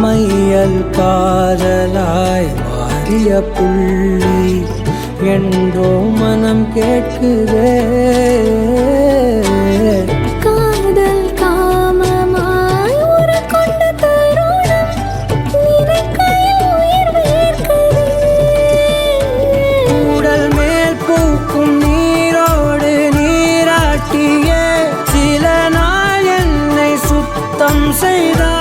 மையல் காதலாய் மாறிய புள்ளி என்றோ மனம் கேட்குதே. காதல் காமமாய் உருக்கொண்ட தருணம் நினைக்கையில் உயிர் வேர்க்குதே. உடல் மேல் பூக்கும் நீரோடு நீராட்டியே சில நாள் என்னை சுத்தம் செய்தார்.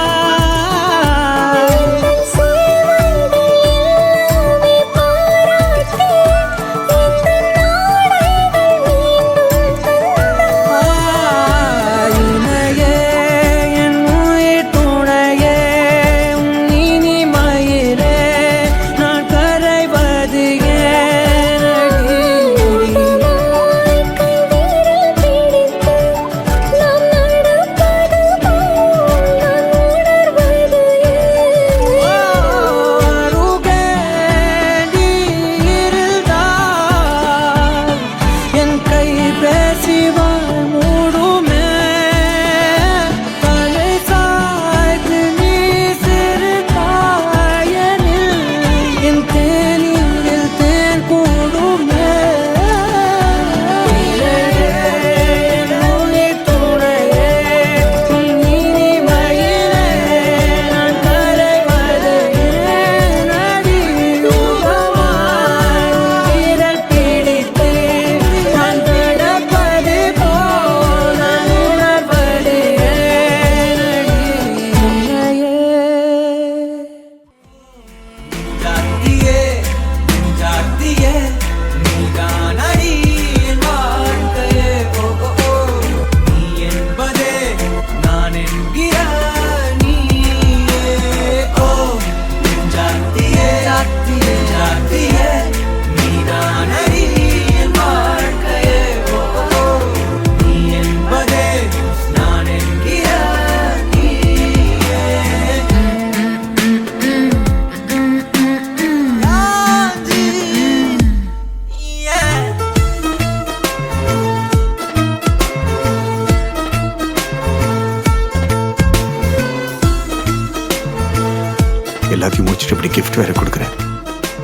எல்லாத்தையும் முடிச்சுட்டு இப்படி கிஃப்ட் வேற கொடுக்குறேன்.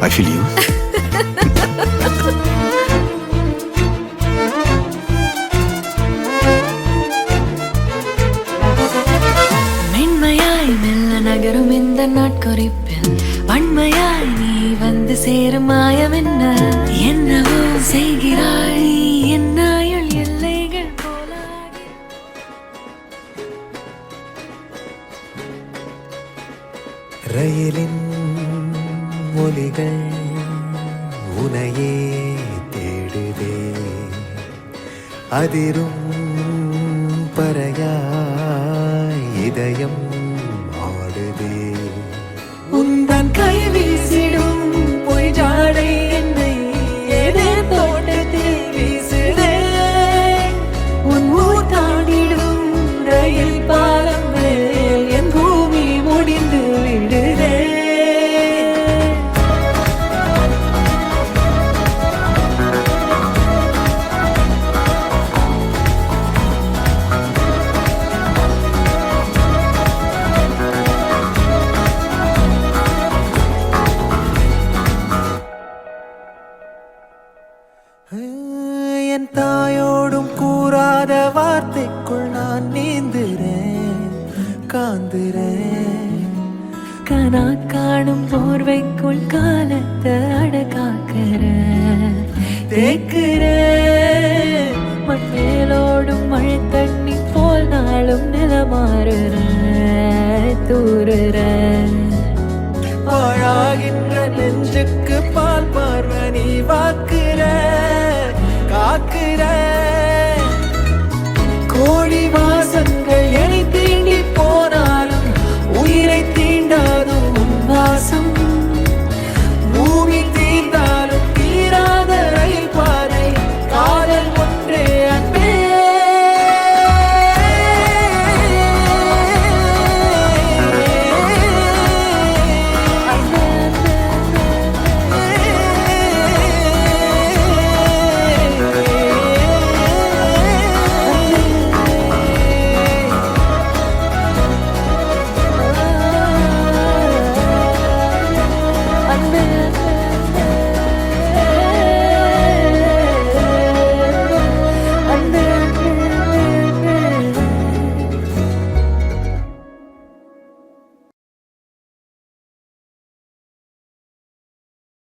I feel you. மென்மையாய் மெல்ல நகரும் இந்த நாட்குறிப்பில் வன்மையாய் நீ வந்து சேரும் மாயம் என்ன? என்னவோ செய்கிறாய் என்னாயுள் எல்லைகள் போலாகி. ரயிலின் ஒலிகள் உனையே தேடுதே, அதிரும் பறையாய் இதயம் ஆடுதே. உந்தன் கை வீசிடும் பொய் ஜாடை என்னை ஏதே தோட்டத்தில் வீசுதே. உன் ஊர் தாண்டிடும் ரயில் பாலம் மேல் என் பூமி முடிந்து விடுதே. என் தாயோடும் கூறாத வார்த்தைக்குள் நான் நீந்துறேன், காந்துறேன். கனா காணும் போர்வைக்குள் காலத்தை அடக்காக்கிற தேக்குற. மண்ணேலோடும் மழை தண்ணி போல் நாளும் நிலமாறுற தூறுற. பாழாகின்ற நெஞ்சுக்கு பால் பார்வ நீ வாக்குற, காக்குற.